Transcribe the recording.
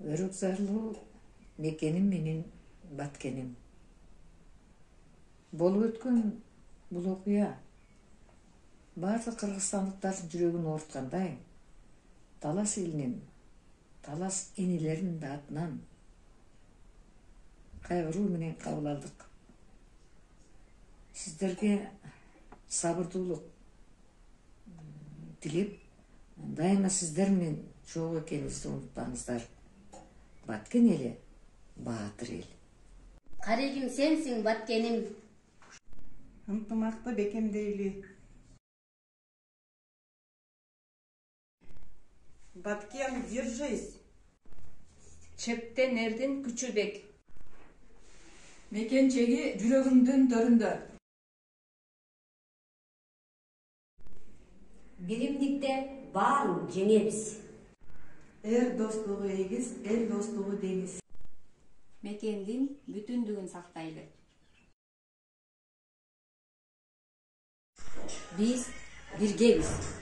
Өрөк зарлуу мекеним менен баткеним. Болуп өткөн бул окуя баардык кыргызстандыктардын жүрөгүн ооруткандай, талас элинин, талас энелеринин да атынан кайгыруу менен кабыл алдык. Сиздерге сабырдуулук тилеп, дайыма сиздер менен чогуу экенибизди унутпаңыздар. Баткен эли баатыр эл. Карегим сенсиң, баткеним. Ынтымакты бекемдейли. Баткен, держись. Чептен эрдин күчү бек. Мекенчеги жүрөгүмдүн төрүндө. Биримдикте баарын жеңебиз. Эр достугу эгиз, эл достугу деңиз. Мекендин бүтүндүгүн сактайлы. Биз биргебиз.